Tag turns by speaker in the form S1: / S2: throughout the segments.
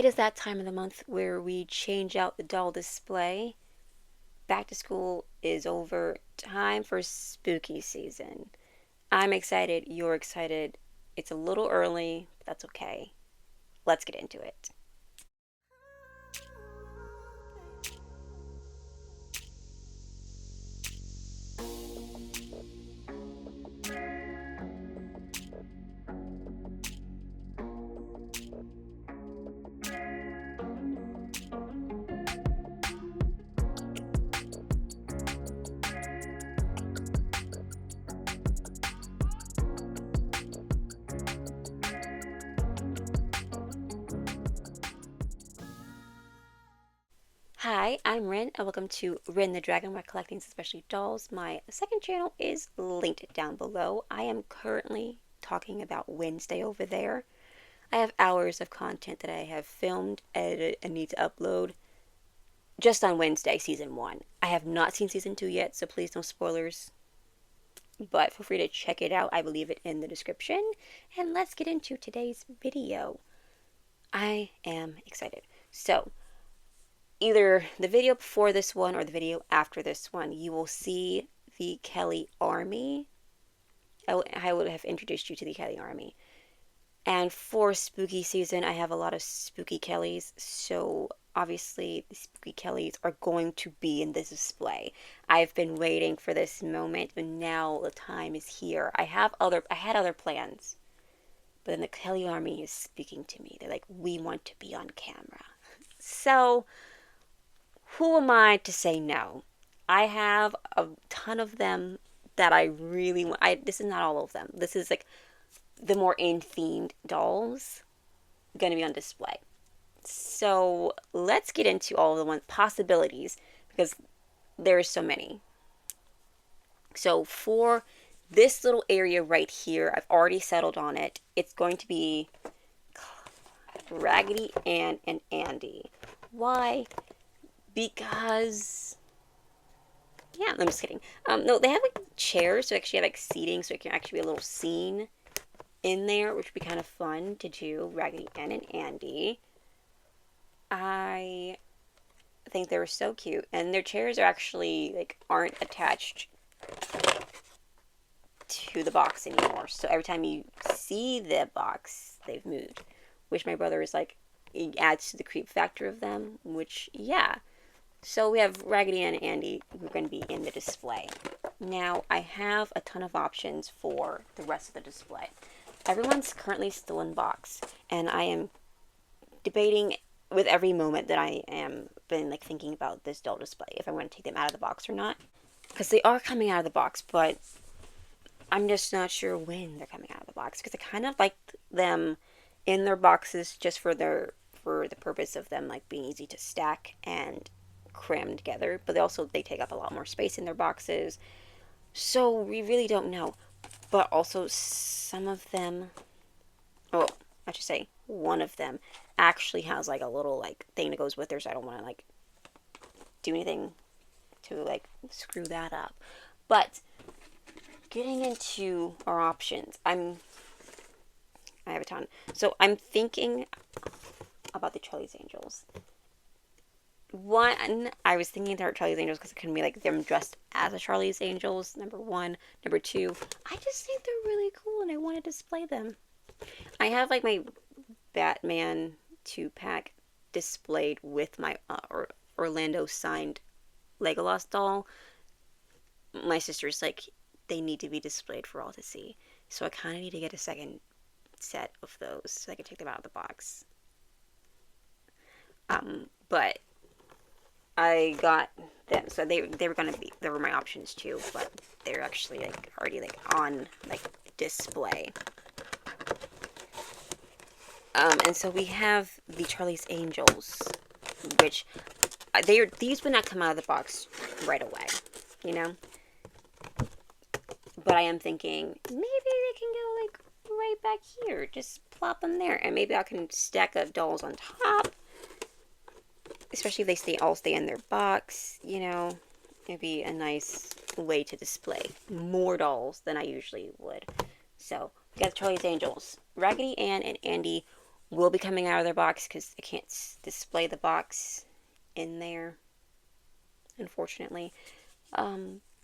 S1: It is that time of the month where we change out the doll display. Back to school is over. Time for spooky season. I'm excited. You're excited. It's a little early, but that's okay. Let's get into it. Hi, I'm Ryn, and welcome to Ryn.the.Dragon, where collecting especially dolls. My second channel is linked down below. I am currently talking about Wednesday over there. I have hours of content that I have filmed, edited, and need to upload just on Wednesday, season 1. I have not seen season 2 yet, so please no spoilers. But feel free to check it out. I will leave it in the description. And let's get into today's video. I am excited. So, either the video before this one or the video after this one, you will see the Kelly Army. I would have introduced you to the Kelly Army. And for spooky season, I have a lot of spooky Kellys, so obviously the spooky Kellys are going to be in this display. I've been waiting for this moment, and now the time is here. I had other plans, but then the Kelly Army is speaking to me. They're like, we want to be on camera. So, who am I to say no? I have a ton of them that I really want. This is not all of them. This is like the more in-themed dolls going to be on display. So let's get into all of the possibilities because there's so many. So for this little area right here, I've already settled on it. It's going to be Raggedy Ann and Andy. Why? Because yeah, I'm just kidding. No, they have like chairs, so actually have like seating, so it can actually be a little scene in there, which would be kind of fun to do. Raggedy Ann and Andy. I think they were so cute, and their chairs are actually like aren't attached to the box anymore. So every time you see the box, they've moved, which my brother is like, it adds to the creep factor of them. Which yeah. So we have Raggedy Ann and Andy who are going to be in the display. Now I have a ton of options for the rest of the display. Everyone's currently still in box, and I am debating with every moment that I am been like thinking about this doll display if I want to take them out of the box or not, because they are coming out of the box, but I'm just not sure when they're coming out of the box because I kind of like them in their boxes just for the purpose of them like being easy to stack and cram together, but they take up a lot more space in their boxes, so we really don't know. But also some of them, oh, I should say one of them actually has like a little like thing that goes with her, so I don't want to like do anything to like screw that up. But getting into our options, I have a ton. So I'm thinking about the Charlie's Angels. One, I was thinking they're Charlie's Angels because it can be like them dressed as a Charlie's Angels. Number one. Number two, I just think they're really cool and I want to display them. I have like my Batman 2-pack displayed with my Orlando signed Legolas doll. My sister's like, they need to be displayed for all to see. So I kind of need to get a second set of those so I can take them out of the box. But I got them, so they were gonna be, there were my options too, but they're actually like already like on like display. And so we have the Charlie's Angels, which these would not come out of the box right away, you know. But I am thinking maybe they can go like right back here, just plop them there, and maybe I can stack up dolls on top. Especially if they all stay in their box, you know, it'd be a nice way to display more dolls than I usually would. So we got Charlie's Angels, Raggedy Ann and Andy will be coming out of their box because I can't display the box in there, unfortunately.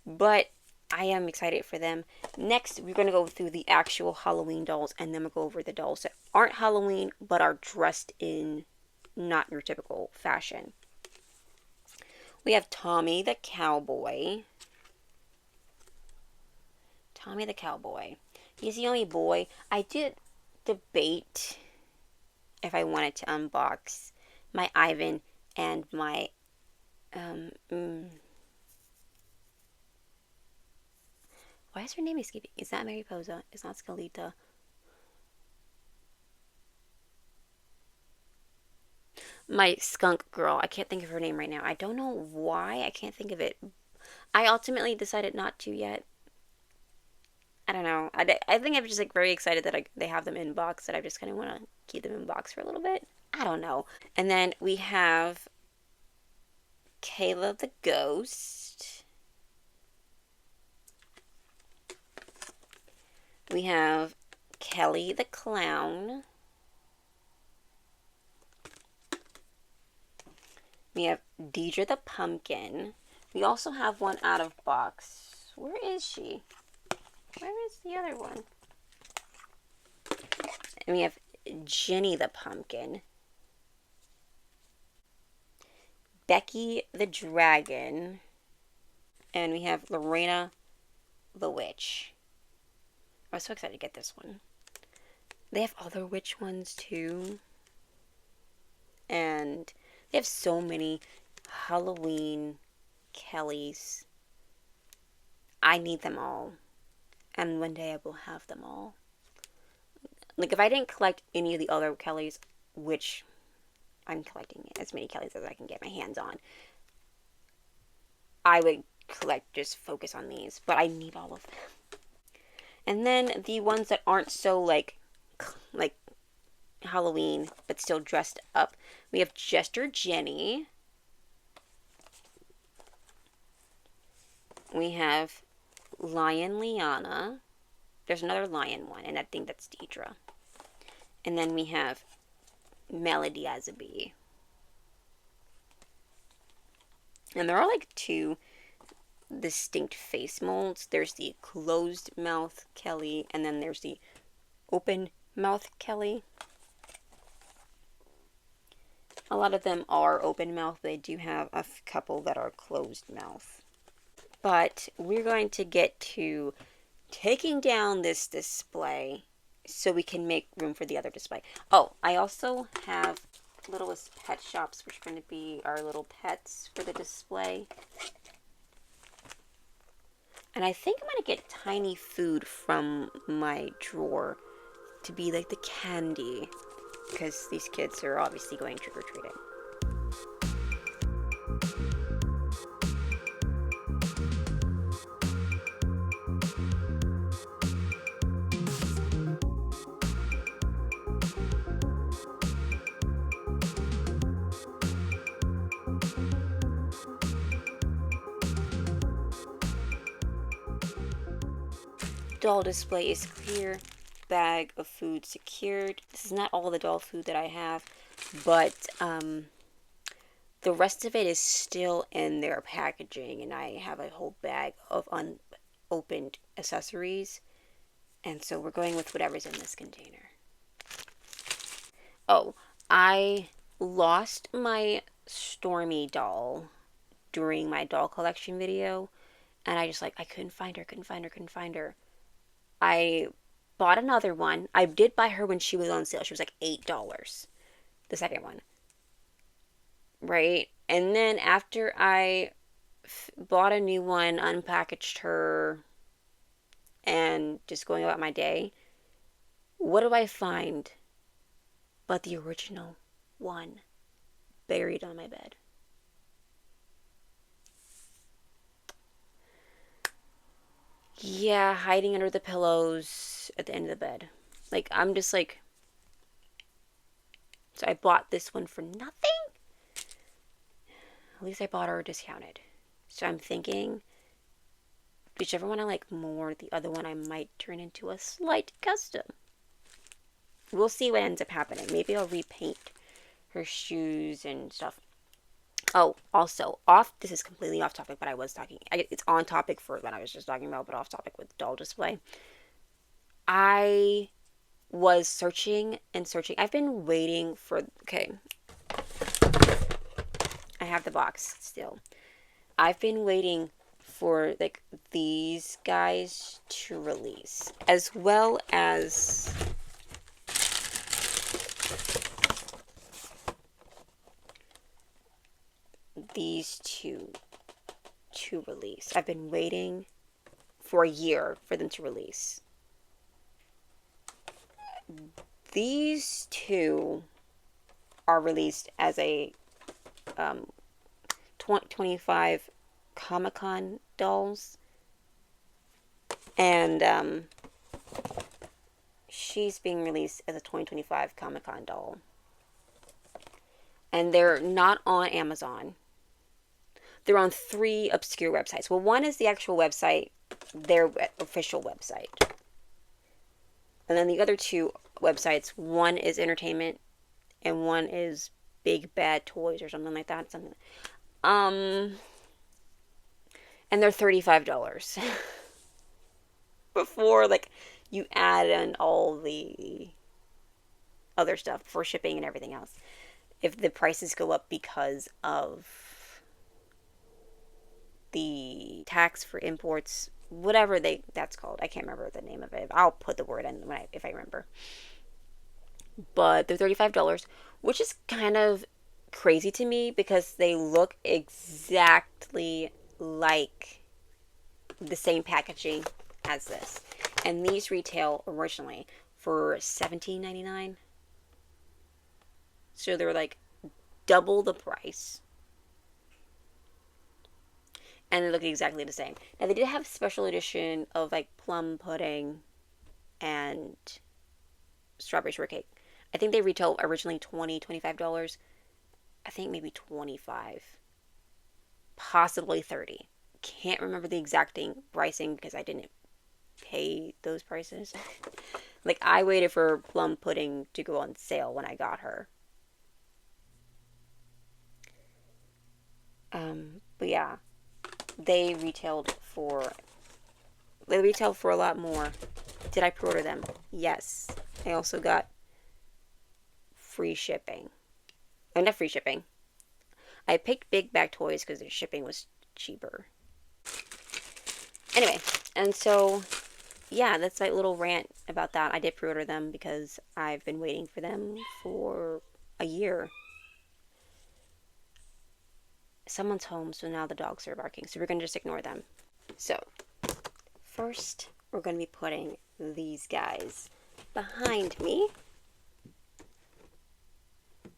S1: But I am excited for them. Next, we're going to go through the actual Halloween dolls, and then we'll go over the dolls that aren't Halloween but are dressed in not your typical fashion. We have Tommy the Cowboy. Tommy the Cowboy. He's the only boy. I did debate if I wanted to unbox my Ivan and my why is her name escaping? It's not Mariposa. It's not Scalita. My skunk girl. I can't think of her name right now. I don't know why I can't think of it. I ultimately decided not to yet. I don't know. I think I'm just like very excited that they have them in box, that I just kind of want to keep them in box for a little bit. I don't know. And then we have Kayla the Ghost. We have Kelly the Clown. We have Deidre the Pumpkin. We also have one out of box. Where is she? Where is the other one? And we have Jenny the Pumpkin. Becky the Dragon. And we have Lorena the Witch. I was so excited to get this one. They have other witch ones too. And they have so many Halloween Kellys. I need them all. And one day I will have them all. Like, if I didn't collect any of the other Kellys, which I'm collecting as many Kellys as I can get my hands on, I would just focus on these. But I need all of them. And then the ones that aren't so, like Halloween, but still dressed up. We have Jester Jenny. We have Lion Liana. There's another lion one, and I think that's Deidre. And then we have Melody as a bee. And there are like two distinct face molds. There's the closed mouth Kelly, and then there's the open mouth Kelly. A lot of them are open mouth, but they do have a couple that are closed mouth. But we're going to get to taking down this display so we can make room for the other display. Oh, I also have Littlest Pet Shops, which are going to be our little pets for the display. And I think I'm going to get tiny food from my drawer to be like the candy, because these kids are obviously going trick-or-treating. Doll display is clear. Bag of food secured. This is not all the doll food that I have, but the rest of it is still in their packaging, and I have a whole bag of unopened accessories, and so we're going with whatever's in this container. Oh, I lost my Stormy doll during my doll collection video, and I couldn't find her. I bought another one. I did buy her when she was on sale. She was like $8. The second one. Right? And then after I bought a new one, unpackaged her, and just going about my day, what do I find but the original one buried on my bed? Yeah, hiding under the pillows at the end of the bed. Like, I'm just like... So I bought this one for nothing? At least I bought her discounted. So I'm thinking, whichever one I like more, the other one I might turn into a slight custom. we'll see what ends up happening. Maybe I'll repaint her shoes and stuff. Oh, also, this is completely off topic, but it's on topic for what I was just talking about, but off topic with doll display. I was searching and searching. I've been waiting for, okay, I have the box still. I've been waiting for, like, these guys to release, as well as these two to release. I've been waiting for a year for them to release. These two are released as a 25 Comic-Con dolls, and she's being released as a 2025 Comic-Con doll. And they're not on Amazon. They're on 3 obscure websites. Well, one is the actual website, their official website. And then the other 2 websites, one is entertainment and one is Big Bad Toys or something like that. And they're $35. Before, like, you add in all the other stuff for shipping and everything else. If the prices go up because of the tax for imports, whatever that's called. I can't remember the name of it. I'll put the word in if I remember. But they're $35, which is kind of crazy to me because they look exactly like the same packaging as this. And these retail originally for $17.99. So they're like double the price. And they look exactly the same. Now, they did have a special edition of, like, plum pudding and strawberry shortcake. I think they retail originally $25. I think maybe $25. Possibly $30. Can't remember the exact pricing because I didn't pay those prices. Like, I waited for plum pudding to go on sale when I got her. But yeah. They retailed for a lot more. Did I pre-order them? Yes. I also got free shipping. Oh, not free shipping. I picked Big Bag Toys because their shipping was cheaper. Anyway, and so, yeah, that's my little rant about that. I did pre-order them because I've been waiting for them for a year. Someone's home, so now the dogs are barking, so we're going to just ignore them. So, first, we're going to be putting these guys behind me.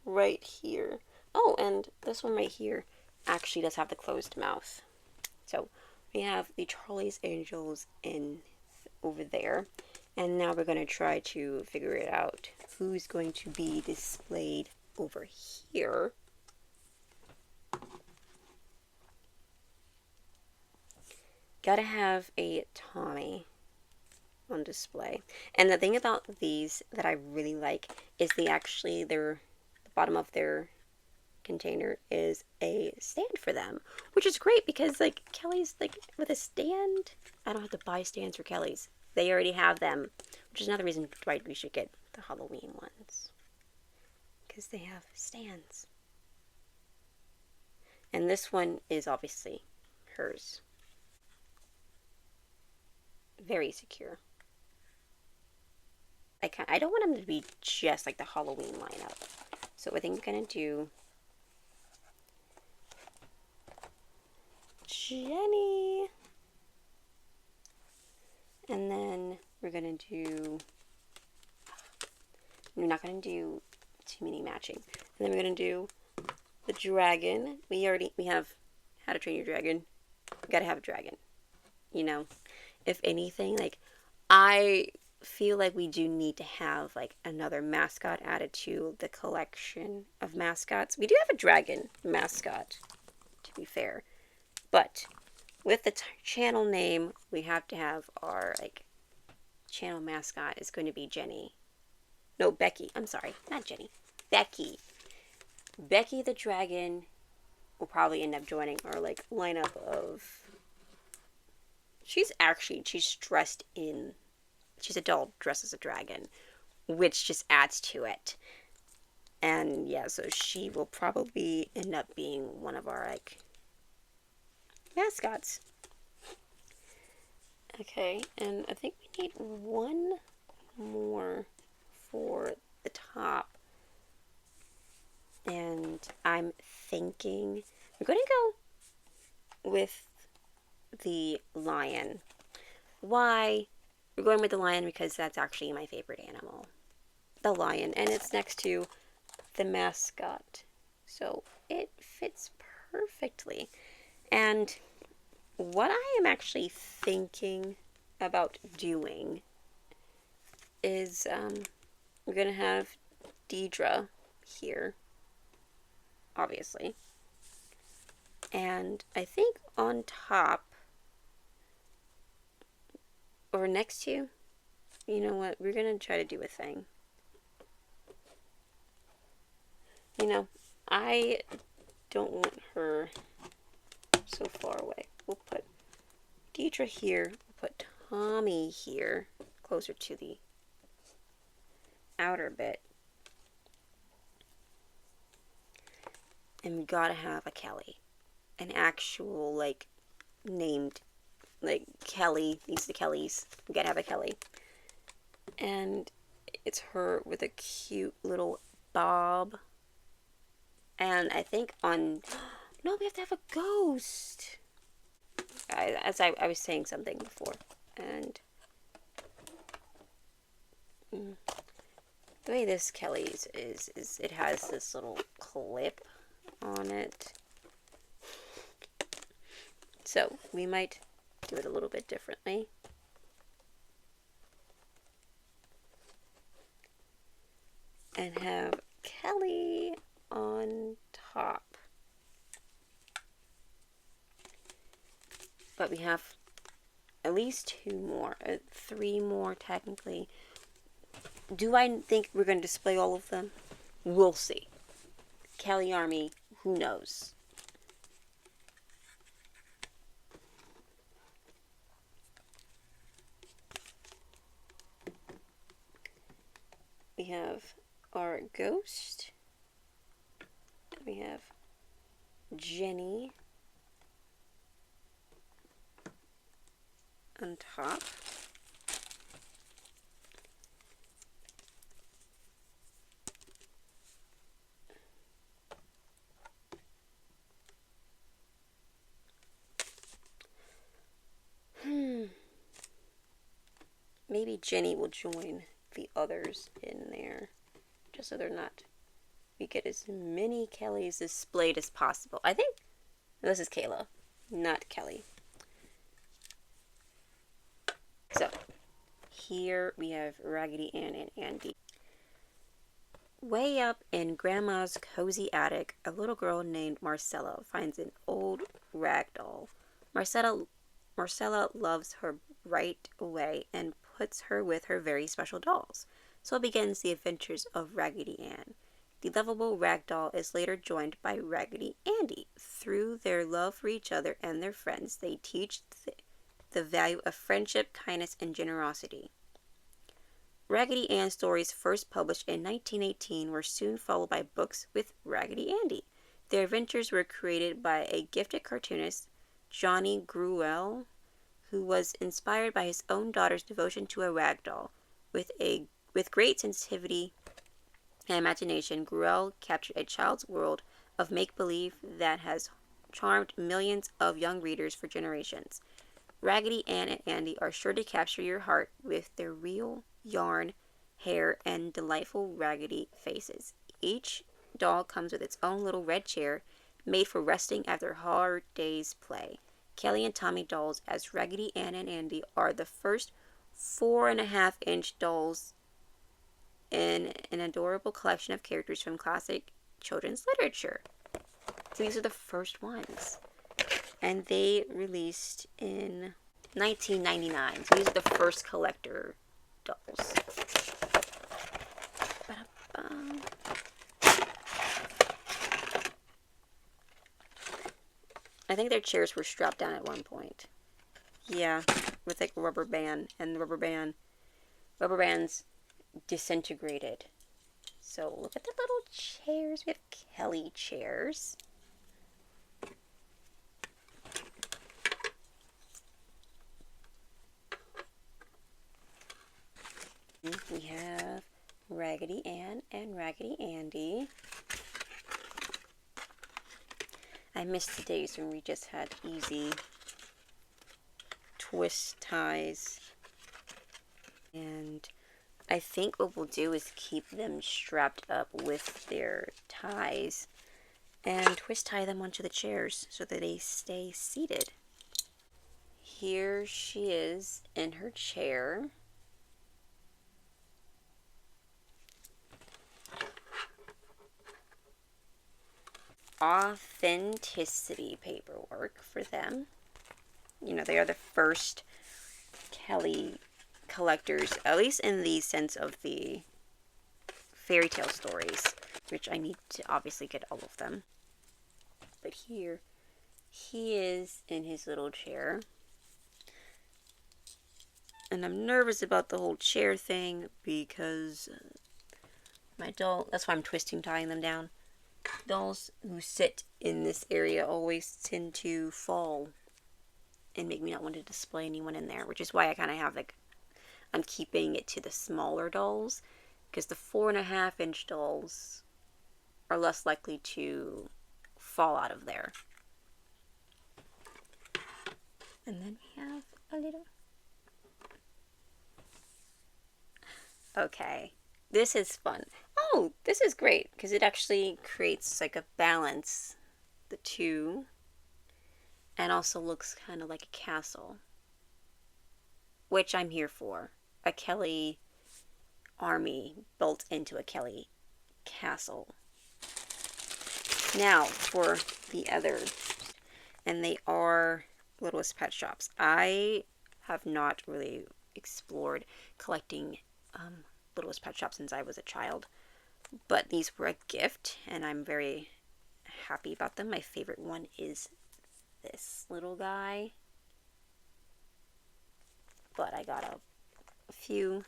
S1: Right here. Oh, and this one right here actually does have the closed mouth. So, we have the Charlie's Angels over there. And now we're going to try to figure it out. Who's going to be displayed over here? Gotta have a Tommy on display. And the thing about these that I really like is the bottom of their container is a stand for them, which is great because, like, Kelly's, like, with a stand, I don't have to buy stands for Kelly's. They already have them, which is another reason why we should get the Halloween ones, because they have stands. And this one is obviously hers. Very secure. I don't want them to be just like the Halloween lineup. So I think I'm going to do Jenny. And then we're going to do... We're not going to do too many matching. And then we're going to do the dragon. We have How to Train Your Dragon. We gotta have a dragon. You know? If anything, like, I feel like we do need to have, like, another mascot added to the collection of mascots. We do have a dragon mascot, to be fair. But with the channel name, we have to have our, like, channel mascot is going to be Jenny. No, Becky. I'm sorry. Not Jenny. Becky. Becky the Dragon will probably end up joining our like lineup of. She's dressed in. She's a doll dressed as a dragon, which just adds to it. And yeah, so she will probably end up being one of our like mascots. Okay, and I think we need one more for the top. And I'm thinking we're going to go with the lion. Why? We're going with the lion because that's actually my favorite animal. The lion. And it's next to the mascot. So it fits perfectly. And what I am actually thinking about doing is we're going to have Deidre here, obviously. And I think on top, or next to, you know what, we're going to try to do a thing. You know, I don't want her so far away. We'll put Deidre here. We'll put Tommy here, closer to the outer bit. And we gotta have a Kelly. An actual, like, named, like, Kelly. These are the Kellys. We gotta have a Kelly. And it's her with a cute little bob. And I think on... No, we have to have a ghost. I was saying something before. And... the way this Kelly's is it has this little clip on it. So we might do it a little bit differently. And have Kelly on top. But we have at least 2 more, 3 more technically. Do I think we're going to display all of them? We'll see. Kelly Army, who knows? We have our ghost. We have Jenny on top. Maybe Jenny will join the others in there, just so they're not. We get as many Kellys displayed as possible. I think this is Kayla, not Kelly. So here we have Raggedy Ann and Andy. Way up in Grandma's cozy attic, a little girl named Marcella finds an old rag doll. Marcella loves her right away and puts her with her very special dolls. So begins the adventures of Raggedy Ann. The lovable rag doll is later joined by Raggedy Andy. Through their love for each other and their friends, they teach the value of friendship, kindness, and generosity. Raggedy Ann stories, first published in 1918, were soon followed by books with Raggedy Andy. Their adventures were created by a gifted cartoonist, Johnny Gruelle, who was inspired by his own daughter's devotion to a rag doll. With great sensitivity and imagination, Gruelle captured a child's world of make-believe that has charmed millions of young readers for generations. Raggedy Ann and Andy are sure to capture your heart with their real yarn, hair, and delightful raggedy faces. Each doll comes with its own little red chair made for resting after hard day's play. Kelly and Tommy dolls as Raggedy Ann and Andy are the first 4.5-inch dolls in an adorable collection of characters from classic children's literature. So these are the first ones. And they released in 1999. So these are the first collector dolls. I think their chairs were strapped down at one point. Yeah, with like a rubber band, and the rubber bands disintegrated. So look at the little chairs. We have Kelly chairs. We have Raggedy Ann and Raggedy Andy. I miss the days when we just had easy twist ties. And I think what we'll do is keep them strapped up with their ties and twist tie them onto the chairs so that they stay seated. Here she is in her chair. Authenticity paperwork for them. You know, they are the first Kelly collectors, at least in the sense of the fairy tale stories, which I need to obviously get all of them. But here, he is in his little chair. And I'm nervous about the whole chair thing because my doll, that's why I'm twisting tying them down. Dolls who sit in this area always tend to fall and make me not want to display anyone in there, which is why I kind of have like, I'm keeping it to the smaller dolls, because the 4.5-inch dolls are less likely to fall out of there. And then we have a little... Okay, this is fun. Oh, this is great, because it actually creates like a balance, the two, and also looks kind of like a castle, which I'm here for. A Kelly army built into a Kelly castle. Now for the other, and they are Littlest Pet Shops. I have not really explored collecting Littlest Pet Shop since I was a child, but these were a gift and I'm very happy about them. My favorite one is this little guy, but I got a few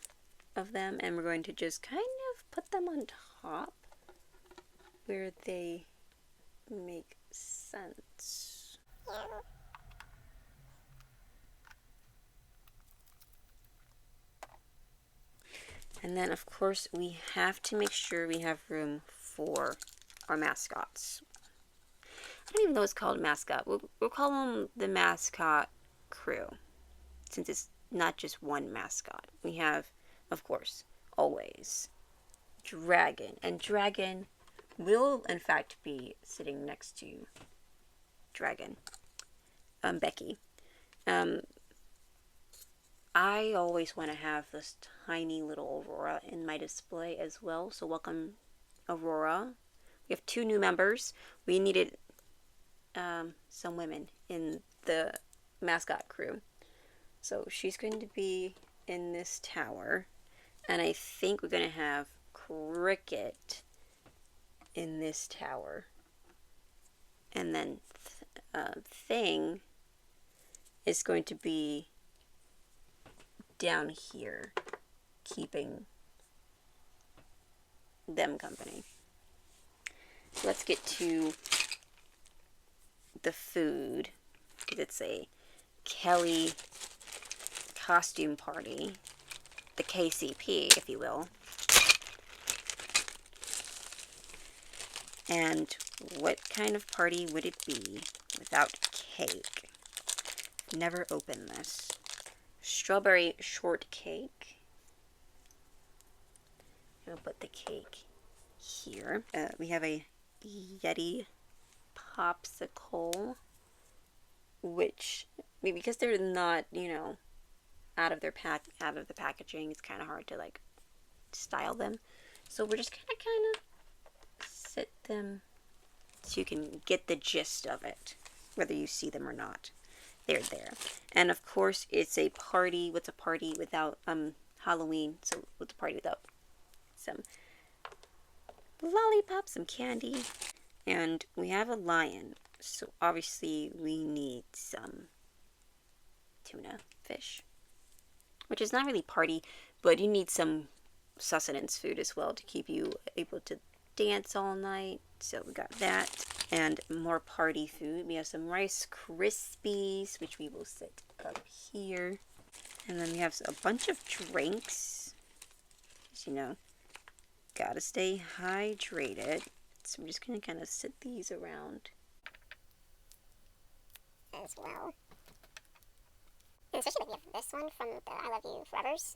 S1: of them and we're going to just kind of put them on top where they make sense. And then, of course, we have to make sure we have room for our mascots. I don't even know what's called mascot. We'll call them the mascot crew, since it's not just one mascot. We have, of course, always Dragon. And Dragon will, in fact, be sitting next to Dragon. Becky. I always want to have this tiny little Aurora in my display as well. So welcome, Aurora. We have 2 new members. We needed some women in the mascot crew. So she's going to be in this tower. And I think we're going to have Cricket in this tower. And then Thing is going to be down here, keeping them company. So let's get to the food. It's a Kelly costume party, the KCP, if you will. And what kind of party would it be without cake? Never opened this. Strawberry shortcake. I'll put the cake here. We have a Yeti popsicle, which, because they're not, out of the packaging, it's kind of hard to like style them. So we're just kind of sit them so you can get the gist of it, whether you see them or not. They're there. And of course, it's a party. What's a party without Halloween? So what's a party without some lollipops, some candy? And we have a lion. So obviously we need some tuna fish, which is not really party, but you need some sustenance food as well to keep you able to dance all night. So we got that and more party food. We have some Rice Krispies, which we will set up here. And then we have a bunch of drinks. As you know, gotta stay hydrated. So I'm just gonna kind of sit these around
S2: as well. And especially like you have this one from the I Love You Forevers.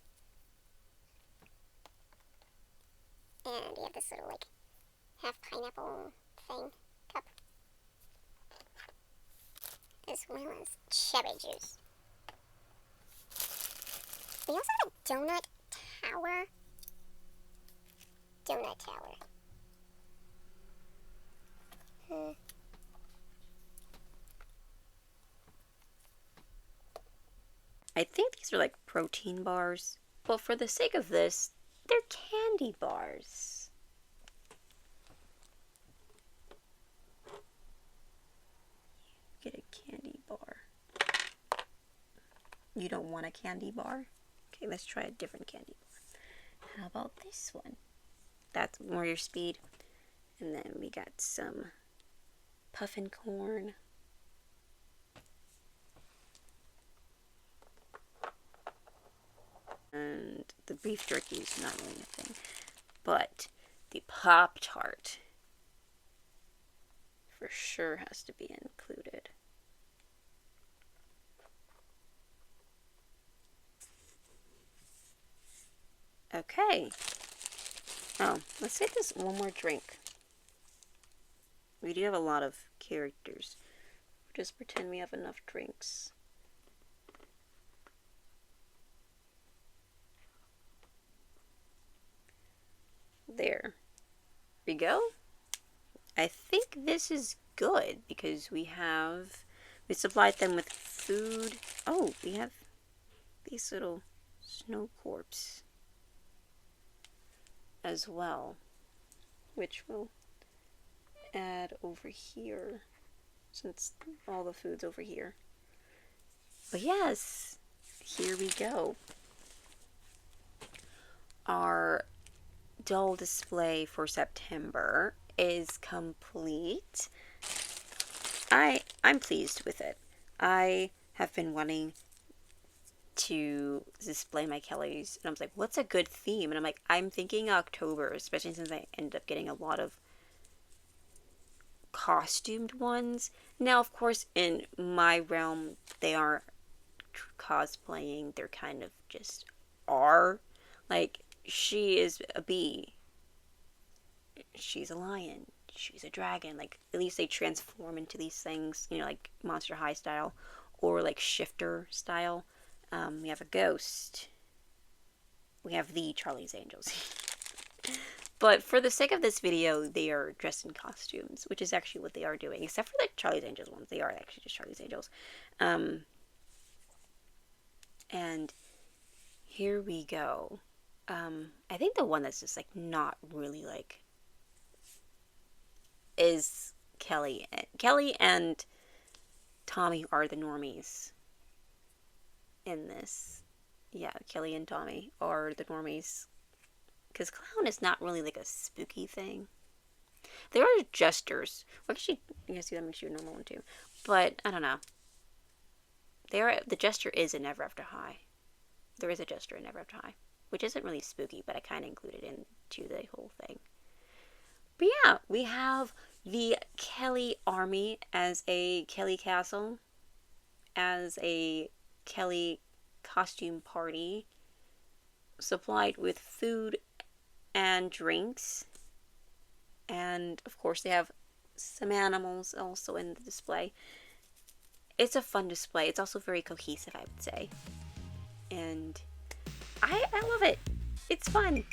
S2: And you have this little like half pineapple thing cup. As well as cherry juice. We also have a donut tower. Donut tower.
S1: I think these are like protein bars. Well, for the sake of this, they're candy bars. Get a candy bar. You don't want a candy bar? Okay, let's try a different candy bar. How about this one? That's more your speed. And then we got some puffin corn. And the beef jerky is not really a thing. But the Pop-Tart for sure has to be included. Okay. Oh, let's take this one more drink. We do have a lot of characters. Just pretend we have enough drinks. There we go. I think this is good because we supplied them with food. Oh, we have these little snow corps as well, which we'll add over here since all the food's over here. But yes, here we go. Our doll display for September is complete. I'm pleased with it. I have been wanting to display my Kellys, and I was like, what's a good theme? And I'm like, I'm thinking October, especially since I ended up getting a lot of costumed ones. Now, of course, in my realm, they aren't cosplaying, they're kind of just are. Like, she is a bee, she's a lion, she's a dragon. Like, at least they transform into these things, you know, like Monster High style or like Shifter style. We have a ghost. We have the Charlie's Angels. But for the sake of this video, they are dressed in costumes, which is actually what they are doing. Except for the Charlie's Angels ones. They are actually just Charlie's Angels. And here we go. I think the one that's just like not really like is Kelly. Kelly and Tommy are the normies in this. Yeah, Kelly and Tommy are the normies. Because clown is not really like a spooky thing. There are jesters. Well, actually, you guys see that makes you a normal one too. But, I don't know. The jester is in Never After High. There is a jester in Never After High. Which isn't really spooky, but I kind of included into the whole thing. But yeah, we have the Kelly Army as a Kelly Castle. As a Kelly costume party. Supplied with food and drinks. And of course they have some animals also in the display. It's a fun display. It's also very cohesive, I would say. And I love it. It's fun.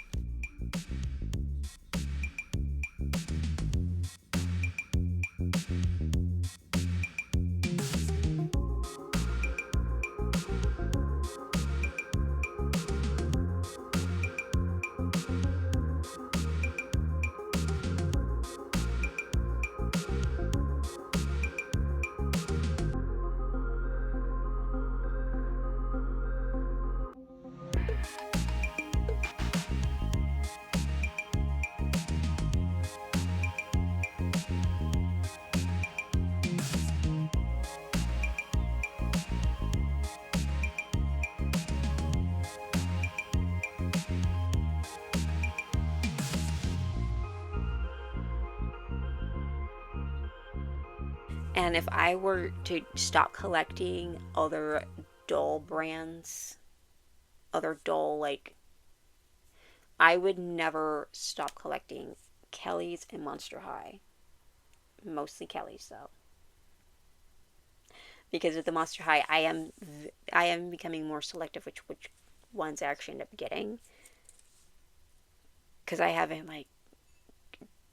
S1: And if I were to stop collecting other doll brands, other doll, like, I would never stop collecting Kelly's and Monster High. Mostly Kelly's, though. Because with the Monster High, I am becoming more selective which ones I actually end up getting. Because I haven't, like,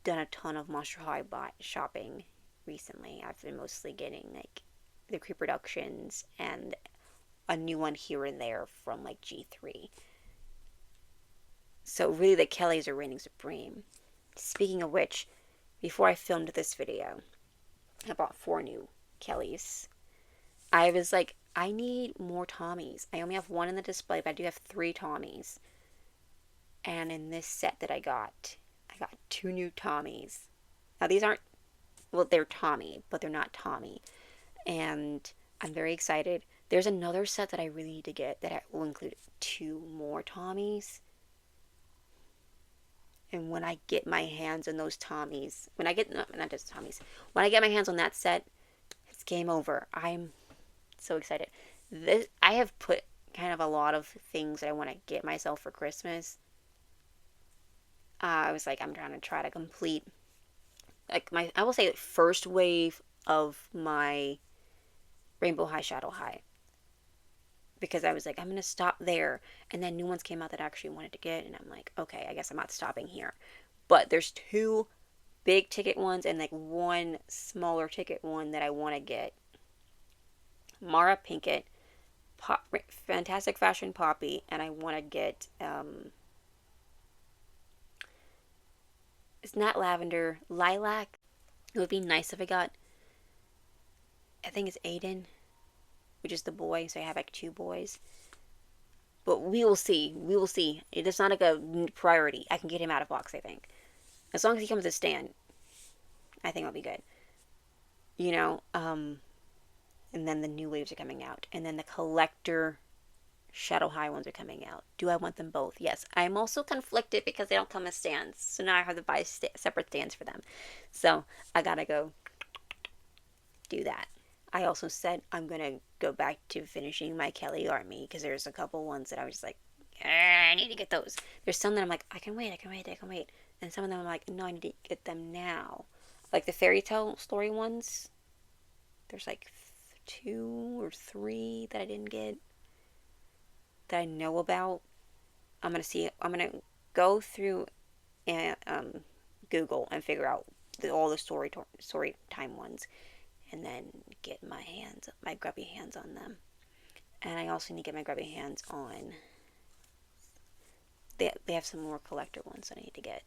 S1: done a ton of Monster High shopping recently. I've been mostly getting, like, the pre-productions and a new one here and there from, like, G3. So really, the Kellys are reigning supreme. Speaking of which, before I filmed this video, I bought 4 new Kellys. I was like, I need more Tommies. I only have one in the display, but I do have 3 Tommies. And in this set that I got 2 new Tommies. Now these aren't, well, they're Tommy, but they're not Tommy. And I'm very excited. There's another set that I really need to get that will include 2 more Tommies. And when I get my hands on those Tommies, when I get, no, not just Tommies, when I get my hands on that set, it's game over. I'm so excited. I have put kind of a lot of things that I want to get myself for Christmas. I was like, I'm try to complete, like, I will say, first wave of my Rainbow High, Shadow High, because I was like, I'm gonna stop there, and then new ones came out that I actually wanted to get, and I'm like, okay, I guess I'm not stopping here. But there's 2 big ticket ones and, like, one smaller ticket one that I want to get. Mara Pinkett, Fantastic Fashion Poppy, and I want to get it's not lavender, lilac. It would be nice if I got, I think it's Aiden, which is the boy, so I have like 2 boys. But we will see. We will see. It's not like a priority. I can get him out of box, I think. As long as he comes to stand, I think it'll be good. You know, and then the new waves are coming out. And then the collector Shadow High ones are coming out. Do I want them both? Yes. I'm also conflicted because they don't come as stands. So now I have to buy separate stands for them. So I gotta go do that. I also said I'm gonna go back to finishing my Kelly army because there's a couple ones that I was just like, I need to get those. There's some that I'm like, I can wait, I can wait, I can wait. And some of them I'm like, no, I need to get them now. Like the fairy tale story ones, there's like 2 or 3 that I didn't get that I know about. I'm gonna see. I'm gonna go through and Google and figure out all the story time ones, and then get my grubby hands on them. And I also need to get my grubby hands on. They have some more collector ones I need to get.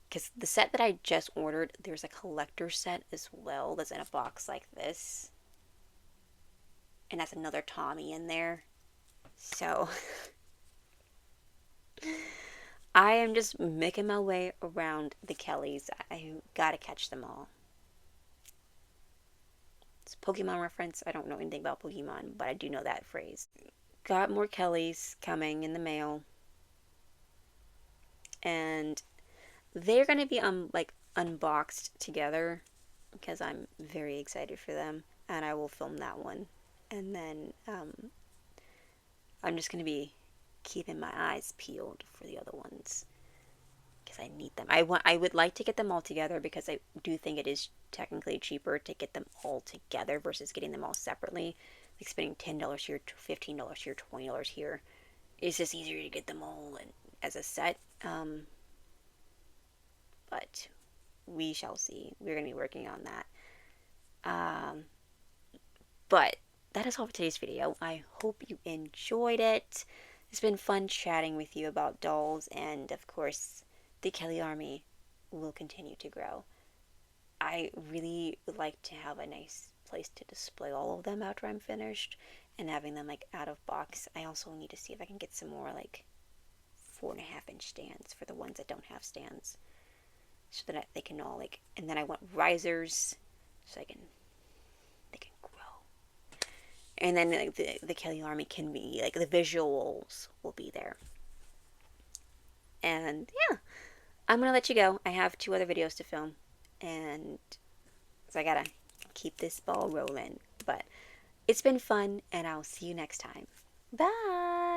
S1: Because the set that I just ordered, there's a collector set as well that's in a box like this. And that's another Tommy in there. So I am just making my way around the Kellys. I gotta catch them all. It's a Pokemon reference. I don't know anything about Pokemon, but I do know that phrase. Got more Kellys coming in the mail. And they're gonna be like unboxed together because I'm very excited for them. And I will film that one. And then I'm just gonna be keeping my eyes peeled for the other ones because I need them. I would like to get them all together because I do think it is technically cheaper to get them all together versus getting them all separately. Like spending $10 here, $15 here, $20 here. It's just easier to get them all as a set. But we shall see. We're gonna be working on that. But that is all for today's video. I hope you enjoyed it. It's been fun chatting with you about dolls, and of course, the Kelly Army will continue to grow. I really would like to have a nice place to display all of them after I'm finished, and having them like out of box. I also need to see if I can get some more like 4.5-inch stands for the ones that don't have stands, so that they can all like. And then I want risers, so they can grow. And then like, the Kelly Army can be like the visuals will be there. And yeah, I'm gonna let you go. I have 2 other videos to film, and So I gotta keep this ball rolling. But it's been fun, and I'll see you next time. Bye!